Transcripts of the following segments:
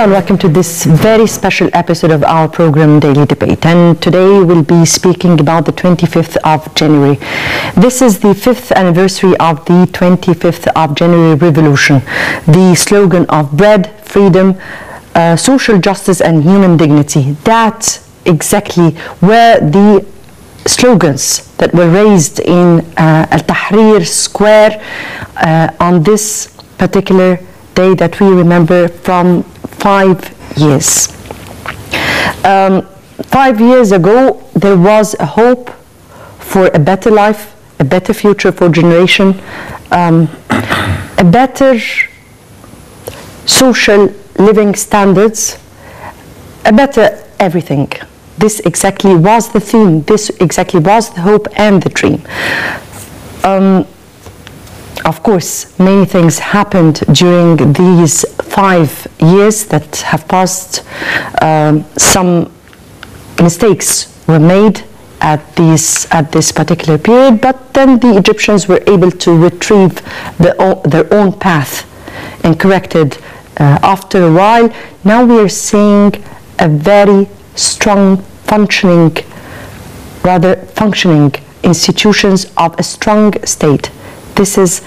Hello and welcome to this very special episode of our program Daily Debate, and today we'll be speaking about the 25th of January. This is the 5th anniversary of the 25th of January Revolution, the slogan of bread, freedom, social justice and human dignity. That exactly were the slogans that were raised in Al-Tahrir Square on this particular day that we remember from 5 years. 5 years ago, there was a hope for a better life, a better future for generation, a better social living standards, a better everything. This exactly was the theme, this exactly was the hope and the dream. Of course, many things happened during these 5 years that have passed. Some mistakes were made at this particular period, but then the Egyptians were able to retrieve their own path and corrected after a while. Now we are seeing a very strong functioning institutions of a strong state. This is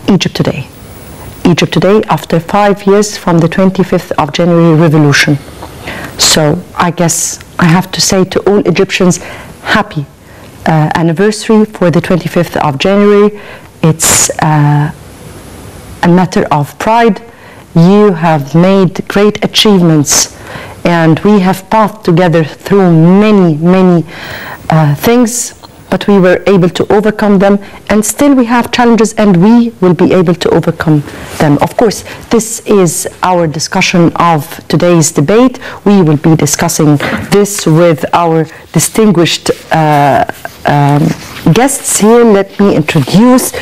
Egypt today. Egypt today after 5 years from the 25th of January Revolution. So I guess I have to say to all Egyptians, happy anniversary for the 25th of January. It's a matter of pride. You have made great achievements, and we have passed together through many things, but we were able to overcome them, and still we have challenges, and we will be able to overcome them. Of course, this is our discussion of today's debate. We will be discussing this with our distinguished guests here. Let me introduce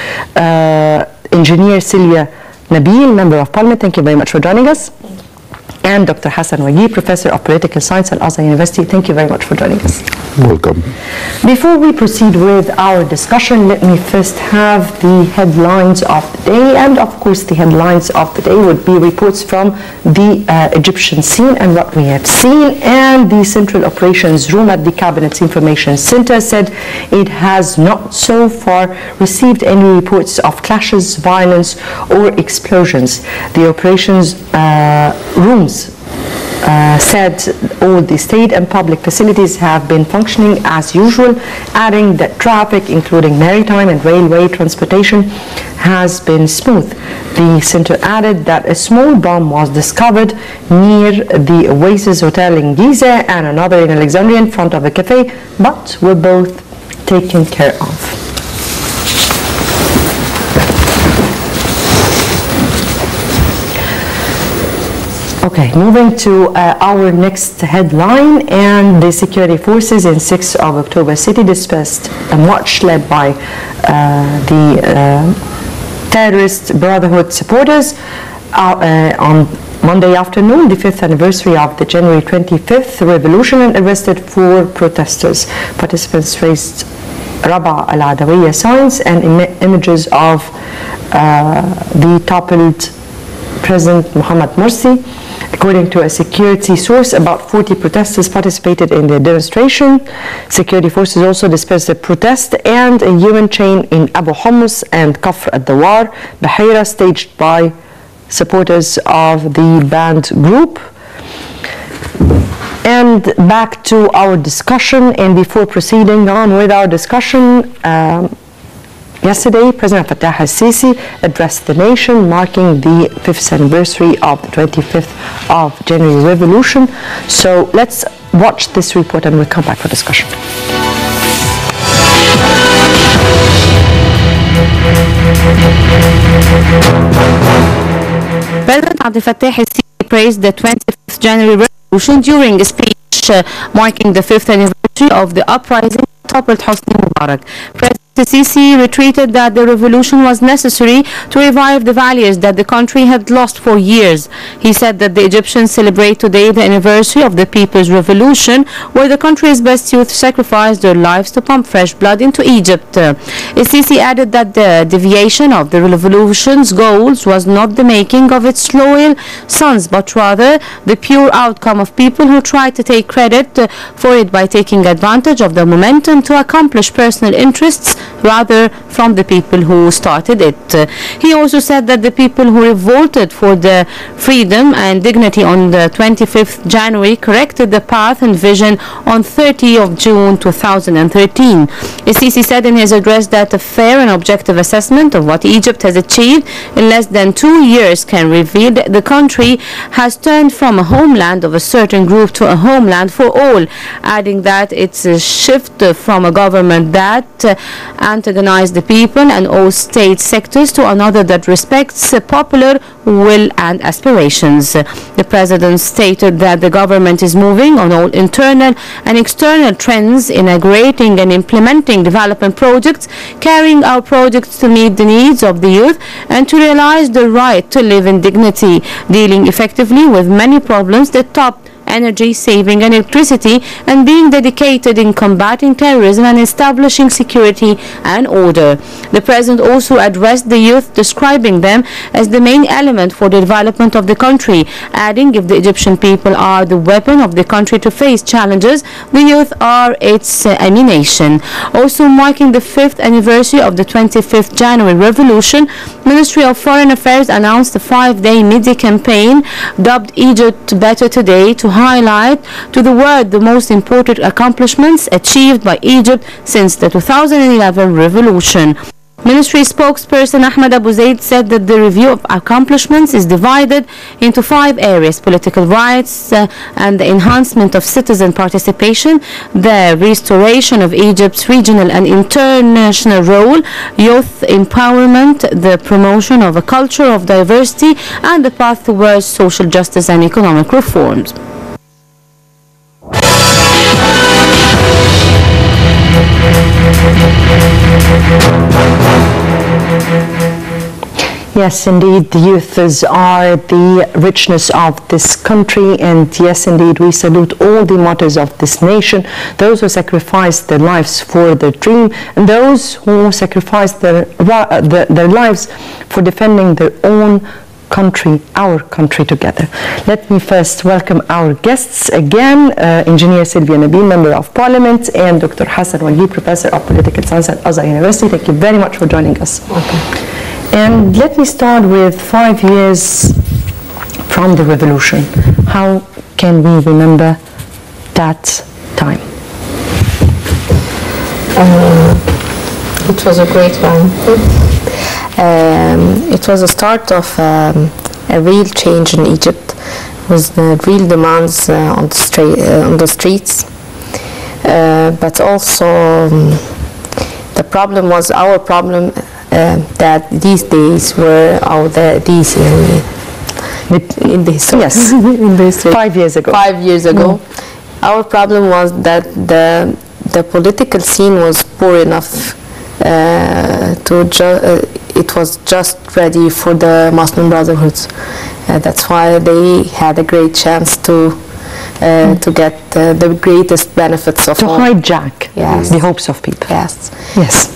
Engineer Sylvia, Nabil, Member of Parliament. Thank you very much for joining us. And Dr. Hassan, Wagih, Professor of Political Science at Al-Azhar University. Thank you very much for joining us. Welcome. Before we proceed with our discussion, let me first have the headlines of the day. And of course, the headlines of the day would be reports from the Egyptian scene and what we have seen. And the Central Operations Room at the Cabinet's Information Center said it has not so far received any reports of clashes, violence, or explosions. The operations rooms said all the state and public facilities have been functioning as usual, adding that traffic, including maritime and railway transportation, has been smooth. The center added that a small bomb was discovered near the Oasis Hotel in Giza and another in Alexandria in front of a cafe, but were both taken care of. Okay, moving to our next headline, and the security forces in 6th of October City dispersed a march led by the terrorist Brotherhood supporters on Monday afternoon, the 5th anniversary of the January 25th revolution, and arrested 4 protesters. Participants raised Rabaa al-Adawiyya signs and images of the toppled President Mohamed Morsi. According to a security source, about 40 protesters participated in the demonstration. Security forces also dispersed the protest and a human chain in Abu Hummus and Kafr al-Dawar, Bahira, staged by supporters of the banned group. And back to our discussion, and before proceeding on with our discussion, yesterday, President Fattah al-Sisi addressed the nation, marking the 5th anniversary of the 25th of January Revolution. So let's watch this report and we'll come back for discussion. President Abdel Fattah al-Sisi praised the 25th January Revolution during a speech marking the 5th anniversary of the uprising toppled Hosni Mubarak. President Sisi retreated that the revolution was necessary to revive the values that the country had lost for years. He said that the Egyptians celebrate today the anniversary of the People's Revolution, where the country's best youth sacrificed their lives to pump fresh blood into Egypt. Sisi added that the deviation of the revolution's goals was not the making of its loyal sons, but rather the pure outcome of people who tried to take credit for it by taking advantage of the momentum to accomplish personal interests rather from the people who started it. He also said that the people who revolted for the freedom and dignity on the 25th January corrected the path and vision on 30th of June 2013. Sisi said in his address that a fair and objective assessment of what Egypt has achieved in less than 2 years can reveal that the country has turned from a homeland of a certain group to a homeland for all, adding that it's a shift from a government that antagonized the people and all state sectors to another that respects popular will and aspirations. The president stated that the government is moving on all internal and external trends, inaugurating and implementing development projects, carrying out projects to meet the needs of the youth and to realize the right to live in dignity, dealing effectively with many problems that top energy, saving electricity, and being dedicated in combating terrorism and establishing security and order. The president also addressed the youth, describing them as the main element for the development of the country, adding if the Egyptian people are the weapon of the country to face challenges, the youth are its ammunition. Also marking the 5th anniversary of the 25th January Revolution, Ministry of Foreign Affairs announced a 5-day media campaign dubbed Egypt Better Today to highlight to the world the most important accomplishments achieved by Egypt since the 2011 revolution. Ministry spokesperson Ahmed Abu Zaid said that the review of accomplishments is divided into 5 areas: political rights and the enhancement of citizen participation, the restoration of Egypt's regional and international role, youth empowerment, the promotion of a culture of diversity, and the path towards social justice and economic reforms. Yes, indeed, the youth are the richness of this country, and yes, indeed, we salute all the martyrs of this nation, those who sacrificed their lives for their dream, and those who sacrificed their lives for defending their own country, our country together. Let me first welcome our guests again, Engineer Sylvia, Nabil, Member of Parliament, and Dr. Hassan, Wagih, Professor of Political Science at Azhar University. Thank you very much for joining us. Welcome. And let me start with 5 years from the revolution. How can we remember that time? It was a great one. It was a start of a real change in Egypt, with the real demands on the streets. But also the problem was our problem, that these days were these in the history. Yes, in the history. 5 years ago. 5 years ago. Our problem was that the political scene was poor enough it was just ready for the Muslim Brotherhoods. That's why they had a great chance to get the greatest benefits of all. To hijack the hopes of people. Yes. Yes.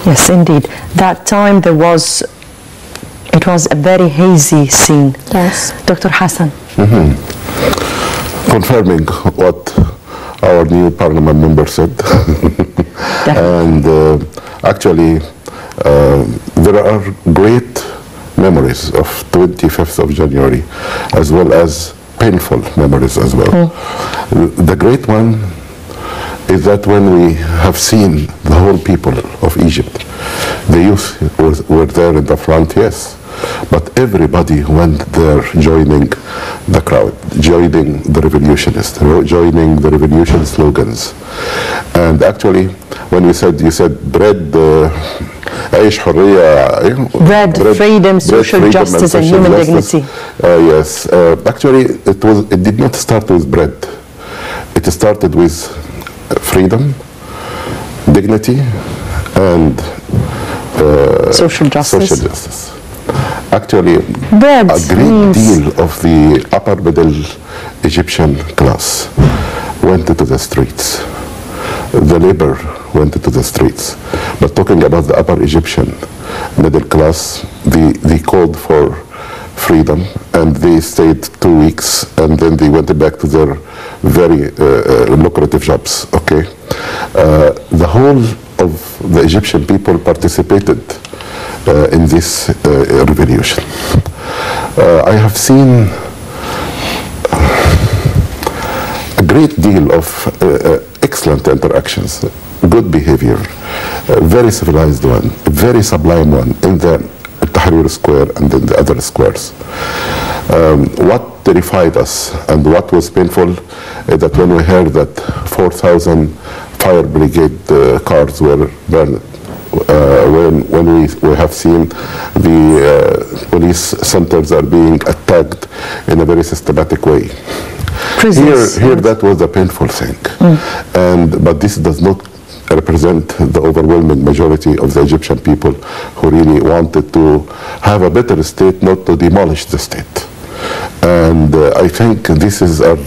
Yes, indeed. That time it was a very hazy scene. Yes. Dr. Hassan. Confirming what our new parliament member said. And actually, there are great memories of 25th of January, as well as painful memories as well. The great one is that when we have seen the whole people of Egypt, the youth were there in the front, yes, but everybody went there joining the crowd, joining the revolutionists, joining the revolution slogans. And actually, when you said bread, freedom, social justice, and human dignity. Yes, actually, it did not start with bread. It started with freedom, dignity, and social justice. Social justice. Actually, That a great deal of the upper middle Egyptian class went into the streets. The labor went into the streets. But talking about the upper Egyptian middle class, they called for freedom, and they stayed 2 weeks, and then they went back to their very lucrative jobs. Okay, the whole of the Egyptian people participated in this revolution. I have seen a great deal of excellent interactions, good behavior, very civilized one, very sublime one in the Tahrir Square and in the other squares. What terrified us and what was painful is that when we heard that 4,000 fire brigade cars were burned, when we have seen the police centers are being attacked in a very systematic way. Here that was a painful thing, but this does not represent the overwhelming majority of the Egyptian people who really wanted to have a better state, not to demolish the state. And I think this is our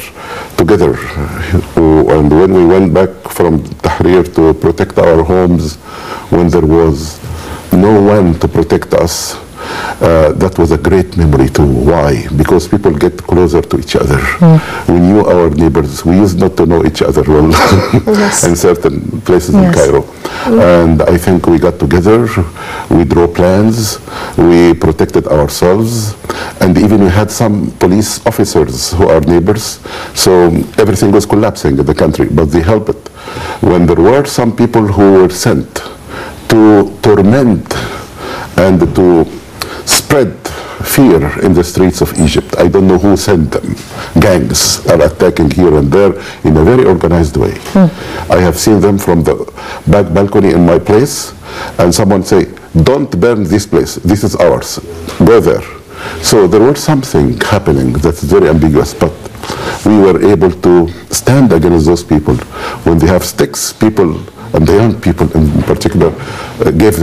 together. And when we went back from Tahrir to protect our homes, when there was no one to protect us, that was a great memory too. Why? Because people get closer to each other. We knew our neighbors. We used not to know each other well in certain places in Cairo. And I think we got together, we drew plans, we protected ourselves, and even we had some police officers who are neighbors, so everything was collapsing in the country, but they helped it. When there were some people who were sent to torment and to spread fear in the streets of Egypt. I don't know who sent them. Gangs are attacking here and there in a very organized way. I have seen them from the back balcony in my place, and someone say, don't burn this place, this is ours, go there. So there was something happening that's very ambiguous, but we were able to stand against those people. When they have sticks, people, and the young people in particular, gave them